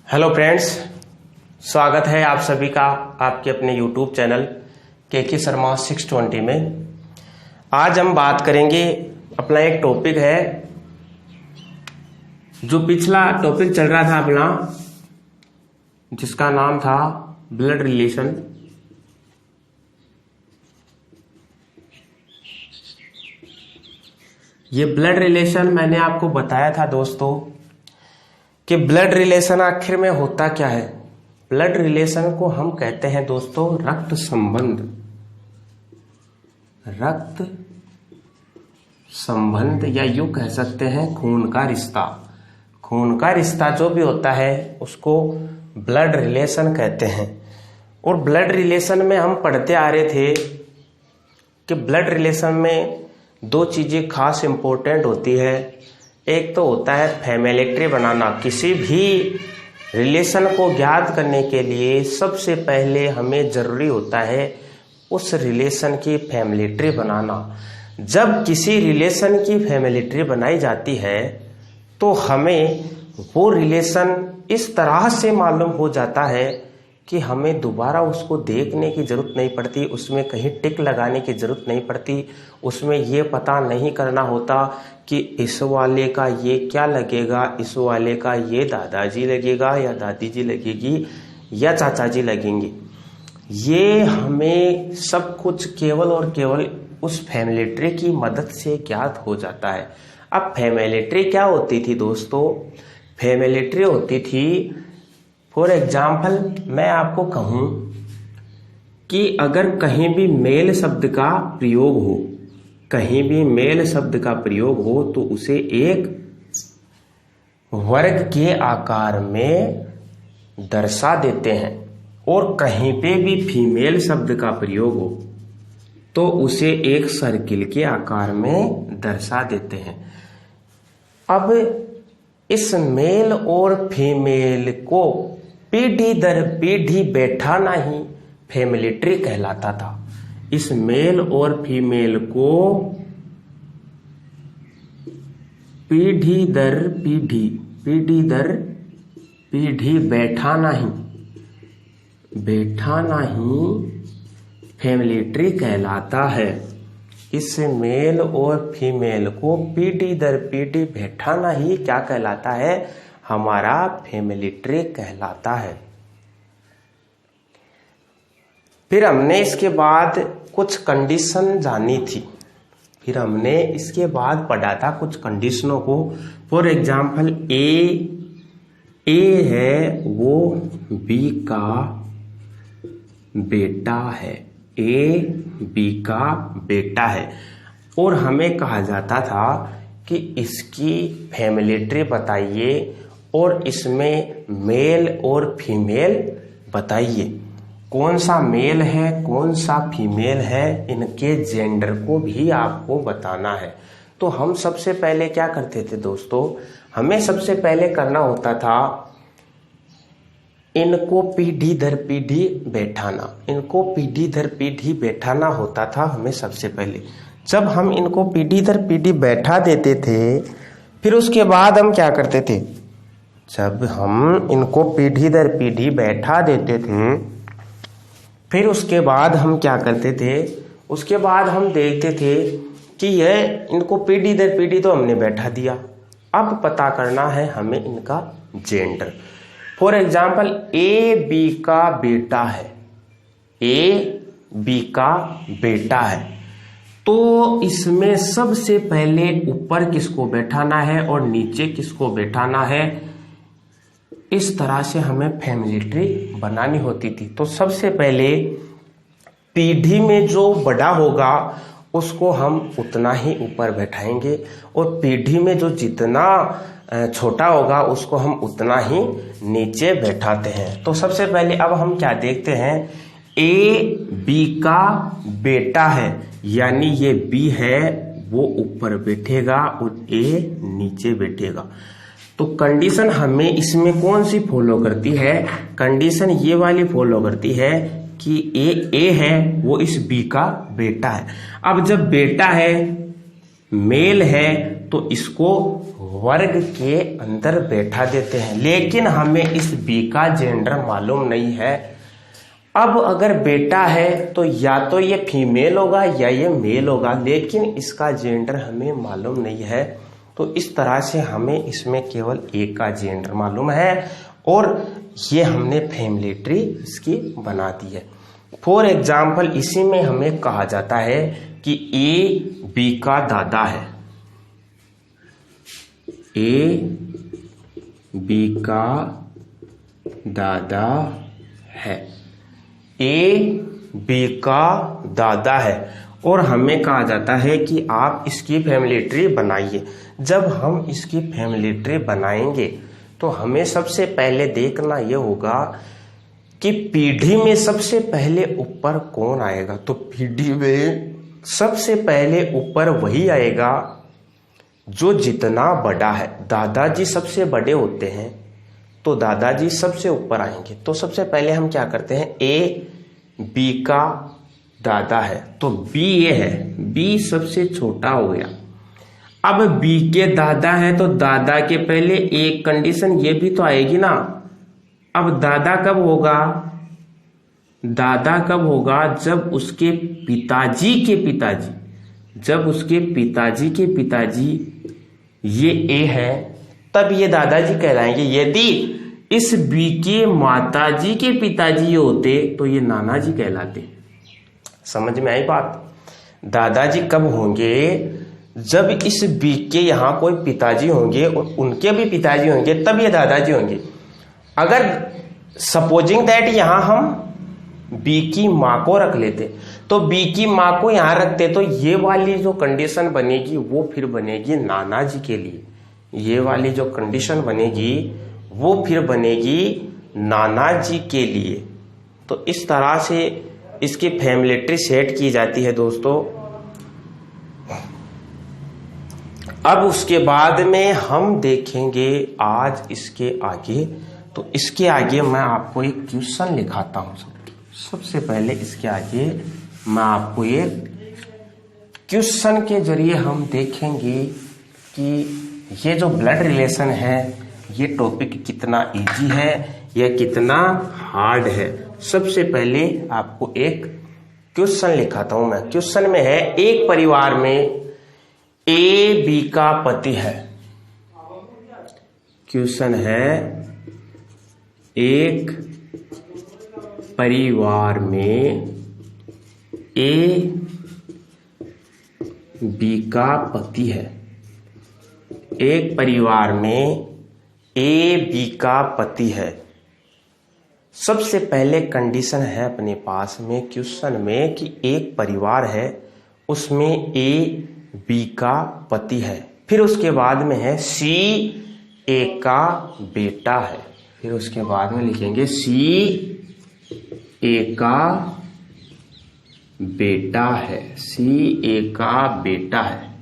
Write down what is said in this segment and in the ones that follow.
Hello friends, स्वागत है आप सभी का आपके अपने यूट्यूब चैनल के शर्मा 620 में। आज हम बात करेंगे, अपना एक टॉपिक है जो पिछला टॉपिक चल रहा था अपना, जिसका नाम था ब्लड रिलेशन। ये ब्लड रिलेशन मैंने आपको बताया था दोस्तों कि ब्लड रिलेशन आखिर में होता क्या है। ब्लड रिलेशन को हम कहते हैं दोस्तों रक्त संबंध। रक्त संबंध या यूं कह सकते हैं खून का रिश्ता। खून का रिश्ता जो भी होता है उसको ब्लड रिलेशन कहते हैं। और ब्लड रिलेशन में हम पढ़ते आ रहे थे कि ब्लड रिलेशन में दो चीजें खास इंपॉर्टेंट होती है। एक तो होता है फैमिली बनाना। किसी भी रिलेशन को ज्ञात करने के लिए सबसे पहले हमें जरूरी होता है उस रिलेशन की फैमिली ट्री बनाना। जब किसी रिलेशन की फैमिली ट्री बनाई जाती है तो हमें वो रिलेशन इस तरह से मालूम हो जाता है कि हमें दोबारा उसको देखने की जरूरत नहीं पड़ती, उसमें कहीं टिक लगाने की जरूरत नहीं पड़ती। उसमें ये पता नहीं करना होता कि इस वाले का ये क्या लगेगा, इस वाले का ये दादाजी लगेगा या दादी जी लगेगी या चाचा जी लगेंगे। ये हमें सब कुछ केवल और केवल उस फैमिली ट्री की मदद से ज्ञात हो जाता है। अब फैमिली ट्री क्या होती थी दोस्तों? फैमिली ट्री होती थी, फॉर एग्जाम्पल मैं आपको कहूं कि अगर कहीं भी मेल शब्द का प्रयोग हो, कहीं भी मेल शब्द का प्रयोग हो तो उसे एक वर्ग के आकार में दर्शा देते हैं। और कहीं पे भी फीमेल शब्द का प्रयोग हो तो उसे एक सर्किल के आकार में दर्शा देते हैं। अब इस मेल और फीमेल को पीढ़ी दर पीढ़ी बैठाना ही फैमिली ट्री कहलाता था। इस मेल और फीमेल को पीढ़ी दर पीढ़ी बैठाना ही फैमिली ट्री कहलाता है। इस मेल और फीमेल को पीढ़ी दर पीढ़ी बैठाना ही क्या कहलाता है? हमारा फैमिली ट्री कहलाता है। फिर हमने इसके बाद कुछ कंडीशन जानी थी। फिर हमने इसके बाद पढ़ा था कुछ कंडीशनों को। फॉर एग्जाम्पल ए है वो बी का बेटा है। ए बी का बेटा है और हमें कहा जाता था कि इसकी फैमिली ट्री बताइए और इसमें मेल और फीमेल बताइए। कौन सा मेल है कौन सा फीमेल है, इनके जेंडर को भी आपको बताना है। तो हम सबसे पहले क्या करते थे दोस्तों? हमें सबसे पहले करना होता था इनको पीढ़ी दर पीढ़ी बैठाना। इनको पीढ़ी दर पीढ़ी बैठाना होता था हमें सबसे पहले। जब हम इनको पीढ़ी दर पीढ़ी बैठा देते थे फिर उसके बाद हम क्या करते थे? जब हम इनको पीढ़ी दर पीढ़ी बैठा देते थे फिर उसके बाद हम क्या करते थे? उसके बाद हम देखते थे कि यह इनको पीढ़ी दर पीढ़ी तो हमने बैठा दिया, अब पता करना है हमें इनका gender. For example A B का बेटा है। ए बी का बेटा है तो इसमें सबसे पहले ऊपर किसको बैठाना है और नीचे किसको बैठाना है, इस तरह से हमें फैमिली ट्री बनानी होती थी। तो सबसे पहले पीढ़ी में जो बड़ा होगा उसको हम उतना ही ऊपर बैठाएंगे और पीढ़ी में जो जितना छोटा होगा उसको हम उतना ही नीचे बैठाते हैं। तो सबसे पहले अब हम क्या देखते हैं? ए बी का बेटा है यानी ये बी है वो ऊपर बैठेगा और ए नीचे बैठेगा। तो कंडीशन हमें इसमें कौन सी फॉलो करती है? कंडीशन ये वाली फॉलो करती है कि ए है वो इस बी का बेटा है। अब जब बेटा है मेल है तो इसको वर्ग के अंदर बैठा देते हैं, लेकिन हमें इस बी का जेंडर मालूम नहीं है। अब अगर बेटा है तो या तो ये फीमेल होगा या ये मेल होगा, लेकिन इसका जेंडर हमें मालूम नहीं है। तो इस तरह से हमें इसमें केवल एक का जेंडर मालूम है और ये हमने फैमिली ट्री इसकी बना दी है। फॉर एग्जाम्पल इसी में हमें कहा जाता है कि ए बी का दादा है, ए बी का दादा है, ए बी का दादा है, और हमें कहा जाता है कि आप इसकी फैमिली ट्री बनाइए। जब हम इसकी फैमिली ट्री बनाएंगे तो हमें सबसे पहले देखना यह होगा कि पीढ़ी में सबसे पहले ऊपर कौन आएगा। तो पीढ़ी में सबसे पहले ऊपर वही आएगा जो जितना बड़ा है। दादाजी सबसे बड़े होते हैं तो दादाजी सबसे ऊपर आएंगे। तो सबसे पहले हम क्या करते हैं, ए बी का दादा है तो बी ये है, बी सबसे छोटा हो गया। अब बी के दादा है तो दादा के पहले एक कंडीशन ये भी तो आएगी ना। अब दादा कब होगा, दादा कब होगा जब उसके पिताजी के पिताजी, जब उसके पिताजी के पिताजी ये ए है तब ये दादाजी कहलाएंगे। यदि इस बी के माताजी के पिताजी होते तो ये नाना जी कहलाते। समझ में आई बात। दादाजी कब होंगे, जब इस बी के यहाँ कोई पिताजी होंगे और उनके भी पिताजी होंगे तब ये दादाजी होंगे। अगर सपोजिंग दैट यहाँ हम बी की माँ को रख लेते तो बी की माँ को यहाँ रखते तो ये वाली जो कंडीशन बनेगी वो फिर बनेगी नाना जी के लिए। ये वाली जो कंडीशन बनेगी वो फिर बनेगी नाना जी के लिए। तो इस तरह से इसकी फैमिली ट्री सेट की जाती है दोस्तों। अब उसके बाद में हम देखेंगे आज इसके आगे। तो इसके आगे मैं आपको एक क्वेश्चन लिखाता हूं। सबसे पहले इसके आगे मैं आपको एक क्वेश्चन के जरिए हम देखेंगे कि ये जो ब्लड रिलेशन है ये टॉपिक कितना इजी है या कितना हार्ड है। सबसे पहले आपको एक क्वेश्चन लिखाता हूं मैं। क्वेश्चन में है, एक परिवार में ए बी का पति है। क्वेश्चन है, एक परिवार में ए बी का पति है। एक परिवार में ए बी का पति है। सबसे पहले कंडीशन है अपने पास में क्वेश्चन में कि एक परिवार है उसमें ए बी का पति है। फिर उसके बाद में है सी ए का बेटा है। फिर उसके बाद में लिखेंगे सी ए का बेटा है। सी ए का बेटा है।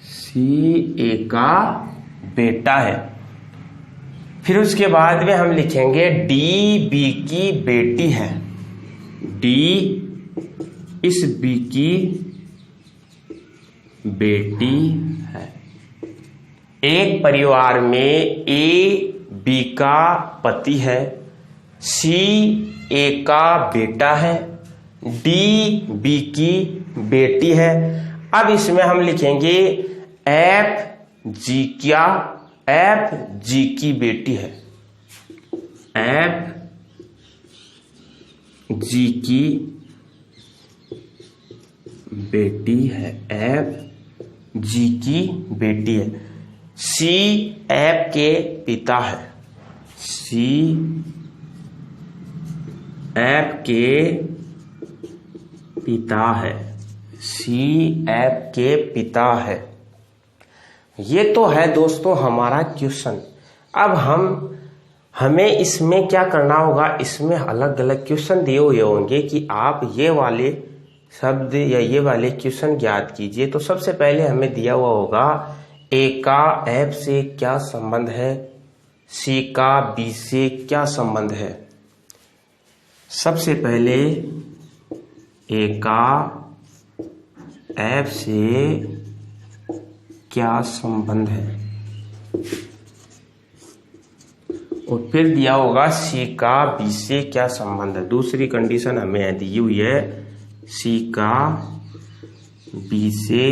सी ए का बेटा है। फिर उसके बाद में हम लिखेंगे डी बी की बेटी है। डी इस बी की बेटी है। एक परिवार में ए बी का पति है, सी ए का बेटा है, डी बी की बेटी है। अब इसमें हम लिखेंगे एफ जी, क्या एफ जी की बेटी है। एफ जी की बेटी है। एफ जी की बेटी है। सी एफ के पिता है। सी एफ के पिता है। सी एफ के पिता है। ये तो है दोस्तों हमारा क्वेश्चन। अब हमें इसमें क्या करना होगा, इसमें अलग अलग क्वेश्चन दिए हुए होंगे कि आप ये वाले शब्द या ये वाले क्वेश्चन ज्ञात कीजिए। तो सबसे पहले हमें दिया हुआ होगा ए का एफ से क्या संबंध है, सी का बी से क्या संबंध है। सबसे पहले ए का एफ से क्या संबंध है, और फिर दिया होगा सी का बी से क्या संबंध है। दूसरी कंडीशन हमें दी हुई है सी का बी से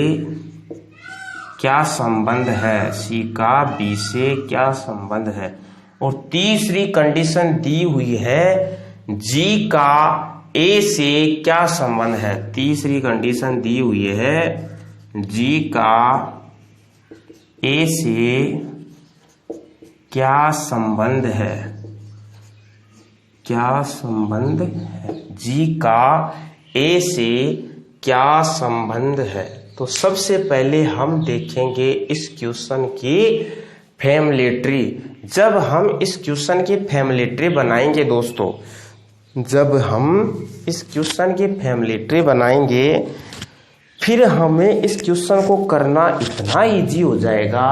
क्या संबंध है, सी का बी से क्या संबंध है। और तीसरी कंडीशन दी हुई है जी का ए से क्या संबंध है। तीसरी कंडीशन दी हुई है जी का ए से क्या संबंध है, क्या संबंध है, जी का ए से क्या संबंध है। तो सबसे पहले हम देखेंगे इस क्वेश्चन की फैमिली। जब हम इस क्वेश्चन की फैमिली बनाएंगे दोस्तों, जब हम इस क्वेश्चन की फैमिली बनाएंगे, फिर हमें इस क्वेश्चन को करना इतना इजी हो जाएगा,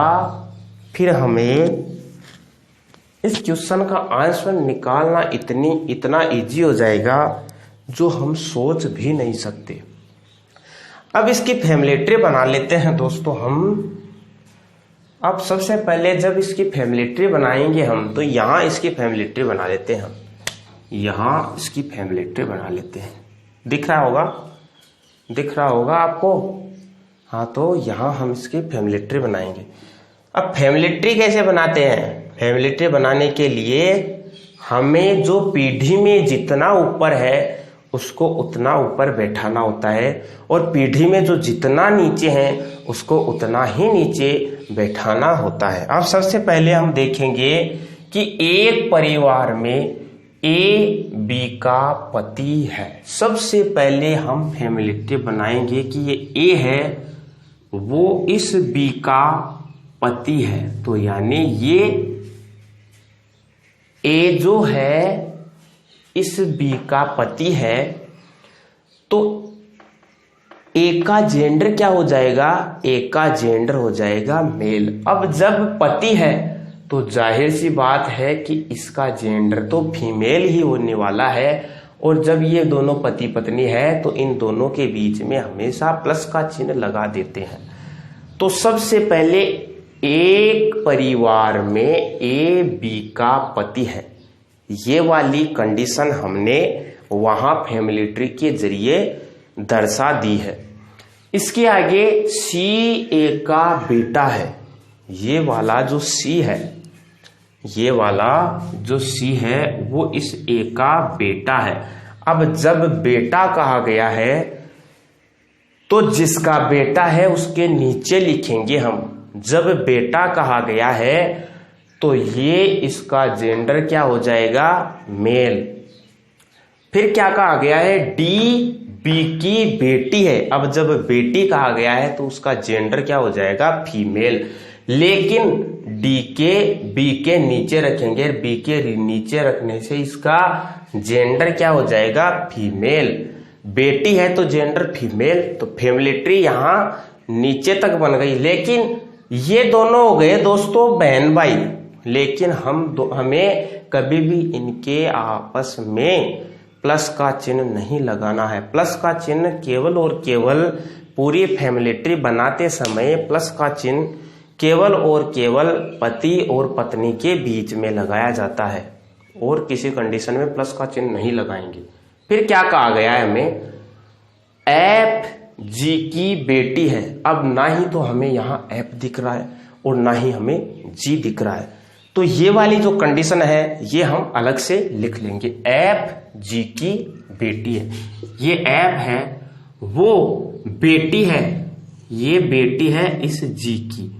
फिर हमें इस क्वेश्चन का आंसर निकालना इतना इजी हो जाएगा जो हम सोच भी नहीं सकते। अब इसकी फैमिली बना लेते हैं दोस्तों हम। अब सबसे पहले जब इसकी फैमिली बनाएंगे हम, तो यहाँ इसकी फैमिली बना लेते हैं हम, यहाँ इसकी फैमिली बना लेते हैं। दिख रहा होगा आपको, हाँ। तो यहाँ हम इसकी फैमिली बनाएंगे। अब फैमिली कैसे बनाते हैं, फैमिली बनाने के लिए हमें जो पीढ़ी में जितना ऊपर है उसको उतना ऊपर बैठाना होता है, और पीढ़ी में जो जितना नीचे है उसको उतना ही नीचे बैठाना होता है। अब सबसे पहले हम देखेंगे कि एक परिवार में ए बी का पति है। सबसे पहले हम फैमिली बनाएंगे कि ये ए है, वो इस बी का पति है। तो यानी ये ए जो है इस बी का पति है, तो ए का जेंडर क्या हो जाएगा, ए का जेंडर हो जाएगा मेल। अब जब पति है तो जाहिर सी बात है कि इसका जेंडर तो फीमेल ही होने वाला है, और जब ये दोनों पति पत्नी है तो इन दोनों के बीच में हमेशा प्लस का चिन्ह लगा देते हैं। तो सबसे पहले एक परिवार में ए बी का पति है, ये वाली कंडीशन हमने वहां फैमिली के जरिए दर्शा दी है। इसके आगे सी ए का बेटा है, ये वाला जो सी है, ये वाला जो सी है वो इस ए का बेटा है। अब जब बेटा कहा गया है तो जिसका बेटा है उसके नीचे लिखेंगे हम। जब बेटा कहा गया है तो ये इसका जेंडर क्या हो जाएगा, मेल। फिर क्या कहा गया है, डी बी की बेटी है। अब जब बेटी कहा गया है तो उसका जेंडर क्या हो जाएगा, फीमेल। लेकिन डी के बी के नीचे रखेंगे, बी के नीचे रखने से इसका जेंडर क्या हो जाएगा, फीमेल। बेटी है तो जेंडर फीमेल, तो फैमिली ट्री यहां नीचे तक बन गई। लेकिन ये दोनों हो गए दोस्तों बहन भाई, लेकिन हमें कभी भी इनके आपस में प्लस का चिन्ह नहीं लगाना है। प्लस का चिन्ह केवल और केवल पूरी फैमिली ट्री बनाते समय प्लस का चिन्ह केवल और केवल पति और पत्नी के बीच में लगाया जाता है, और किसी कंडीशन में प्लस का चिन्ह नहीं लगाएंगे। फिर क्या कहा गया है हमें, एफ जी की बेटी है। अब ना ही तो हमें यहाँ एफ दिख रहा है और ना ही हमें जी दिख रहा है, तो ये वाली जो कंडीशन है ये हम अलग से लिख लेंगे। एफ जी की बेटी है, ये एफ है, वो बेटी है, ये बेटी है इस जी की।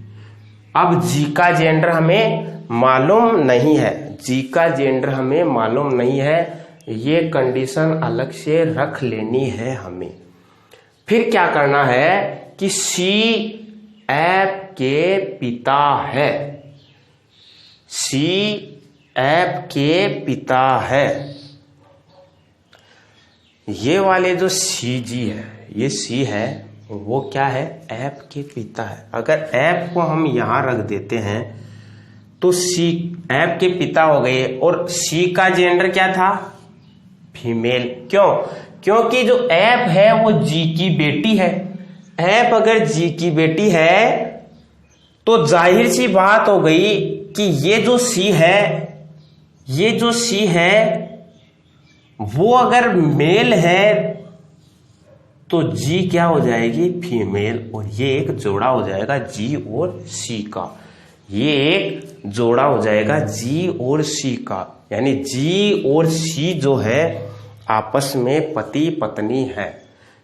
अब जी का जेंडर हमें मालूम नहीं है, जी का जेंडर हमें मालूम नहीं है, ये कंडीशन अलग से रख लेनी है हमें। फिर क्या करना है कि सी एफ के पिता है, सी एफ के पिता है। ये वाले जो सी जी है, ये सी है, वो क्या है, एफ के पिता है। अगर एफ को हम यहां रख देते हैं तो सी एफ के पिता हो गए, और सी का जेंडर क्या था, फीमेल। क्यों, क्योंकि जो एफ है वो जी की बेटी है। एफ अगर जी की बेटी है तो जाहिर सी बात हो गई कि ये जो सी है वो अगर मेल है तो जी क्या हो जाएगी, फीमेल, और ये एक जोड़ा हो जाएगा जी और सी का। ये एक जोड़ा हो जाएगा जी और सी का, यानी जी और सी जो है आपस में पति पत्नी है।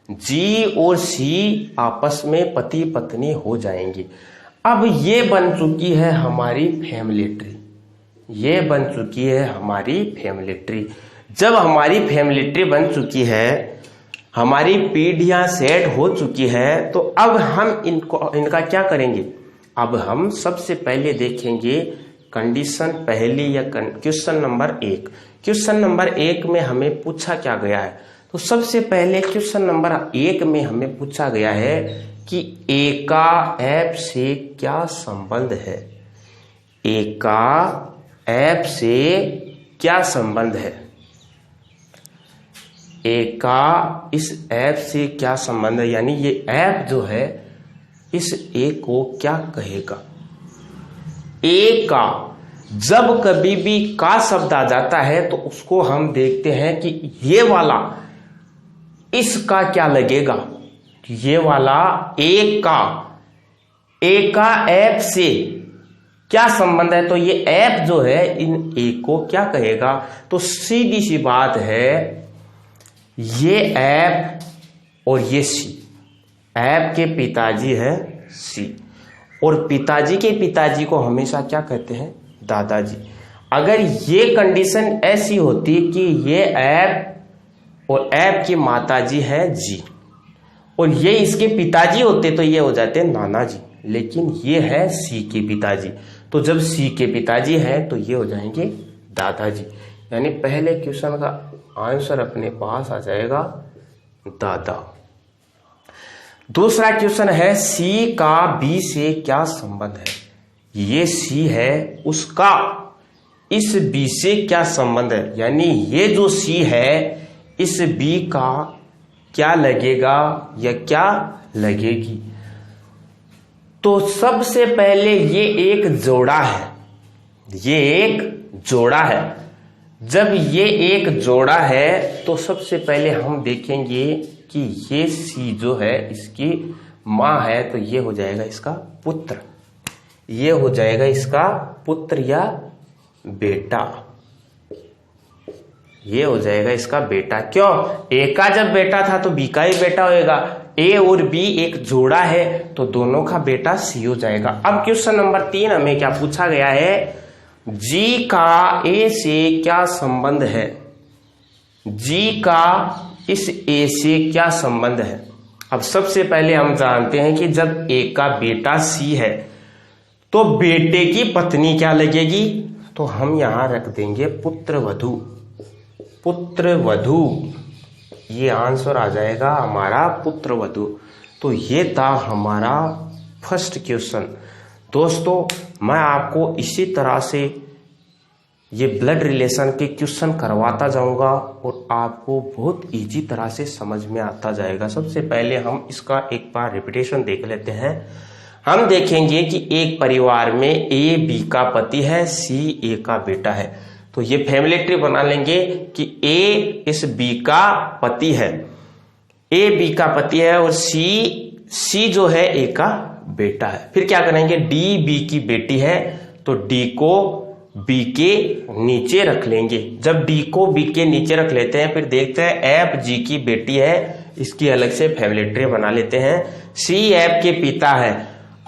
जी और सी आपस में पति पत्नी हो जाएंगी। अब ये बन चुकी है हमारी फैमिली ट्री, ये बन चुकी है हमारी फैमिली ट्री। जब हमारी फैमिली ट्री बन चुकी है, हमारी पीढ़ियां सेट हो चुकी है, तो अब हम इनका क्या करेंगे। अब हम सबसे पहले देखेंगे कंडीशन पहली या क्वेश्चन नंबर 1। क्वेश्चन नंबर 1 में हमें पूछा क्या गया है, तो सबसे पहले क्वेश्चन नंबर 1 में हमें पूछा गया है कि ए का एफ से क्या संबंध है। ए का एफ से क्या संबंध है, ए का इस एफ से क्या संबंध है, यानी ये एफ जो है इस ए को क्या कहेगा। ए का जब कभी भी का शब्द आ जाता है तो उसको हम देखते हैं कि ये वाला इसका क्या लगेगा। ये वाला ए का एफ से क्या संबंध है, तो ये एफ जो है इन ए को क्या कहेगा। तो सीधी सी बात है, ये एफ और ये सी, एफ के पिताजी है सी, और पिताजी के पिताजी को हमेशा क्या कहते हैं, दादाजी। अगर ये कंडीशन ऐसी होती कि ये एफ और एफ की माताजी है जी, और ये इसके पिताजी होते तो ये हो जाते नाना जी, लेकिन ये है सी के पिताजी, तो जब सी के पिताजी है तो ये हो जाएंगे दादाजी। यानी पहले क्वेश्चन का आंसर अपने पास आ जाएगा दादा। दूसरा क्वेश्चन है सी का बी से क्या संबंध है। ये सी है, उसका इस बी से क्या संबंध है, यानी ये जो सी है इस बी का क्या लगेगा या क्या लगेगी। तो सबसे पहले ये एक जोड़ा है, ये एक जोड़ा है। जब ये एक जोड़ा है तो सबसे पहले हम देखेंगे कि ये सी जो है इसकी माँ है, तो ये हो जाएगा इसका पुत्र, ये हो जाएगा इसका पुत्र या बेटा, ये हो जाएगा इसका बेटा। क्यों, ए का जब बेटा था तो बी का ही बेटा होएगा। ए और बी एक जोड़ा है तो दोनों का बेटा सी हो जाएगा। अब क्वेश्चन नंबर 3 हमें क्या पूछा गया है, जी का ए से क्या संबंध है। जी का इस ए से क्या संबंध है। अब सबसे पहले हम जानते हैं कि जब ए का बेटा सी है तो बेटे की पत्नी क्या लगेगी, तो हम यहां रख देंगे पुत्र वधू, पुत्र वधू, ये आंसर आ जाएगा हमारा पुत्र वधू। तो ये था हमारा फर्स्ट क्वेश्चन। दोस्तों मैं आपको इसी तरह से ये ब्लड रिलेशन के क्वेश्चन करवाता जाऊंगा और आपको बहुत इजी तरह से समझ में आता जाएगा। सबसे पहले हम इसका एक बार रिपीटेशन देख लेते हैं। हम देखेंगे कि एक परिवार में ए बी का पति है, सी ए का बेटा है। तो ये फैमिली ट्री बना लेंगे कि ए इस बी का पति है, ए बी का पति है और सी जो है ए का बेटा है। फिर क्या करेंगे, डी बी की बेटी है तो डी को बी के नीचे रख लेंगे। जब डी को बी के नीचे रख लेते हैं फिर देखते हैं एफ जी की बेटी है, इसकी अलग से फैमिली ट्री बना लेते हैं। सी एफ के पिता है।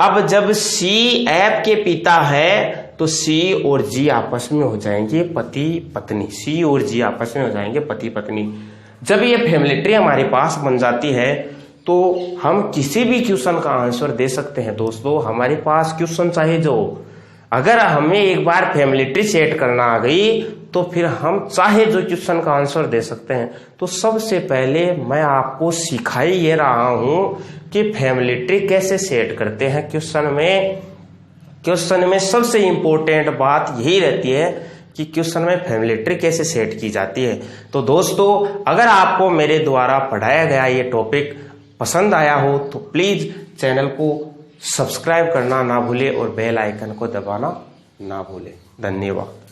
अब जब सी एफ के पिता है तो सी और जी आपस में हो जाएंगे पति पत्नी, सी और जी आपस में हो जाएंगे पति पत्नी। जब ये फैमिली ट्री हमारे पास बन जाती है तो हम किसी भी क्वेश्चन का आंसर दे सकते हैं। दोस्तों हमारे पास क्वेश्चन चाहे जो, अगर हमें एक बार फैमिली ट्री सेट करना आ गई तो फिर हम चाहे जो क्वेश्चन का आंसर दे सकते हैं। तो सबसे पहले मैं आपको सिखा ही ये रहा हूं कि फैमिली ट्री कैसे सेट करते हैं क्वेश्चन में। क्वेश्चन में सबसे इंपॉर्टेंट बात यही रहती है कि क्वेश्चन में फैमिली ट्री कैसे सेट की जाती है। तो दोस्तों अगर आपको मेरे द्वारा पढ़ाया गया ये टॉपिक पसंद आया हो तो प्लीज चैनल को सब्सक्राइब करना ना भूले और बेल आइकन को दबाना ना भूले। धन्यवाद।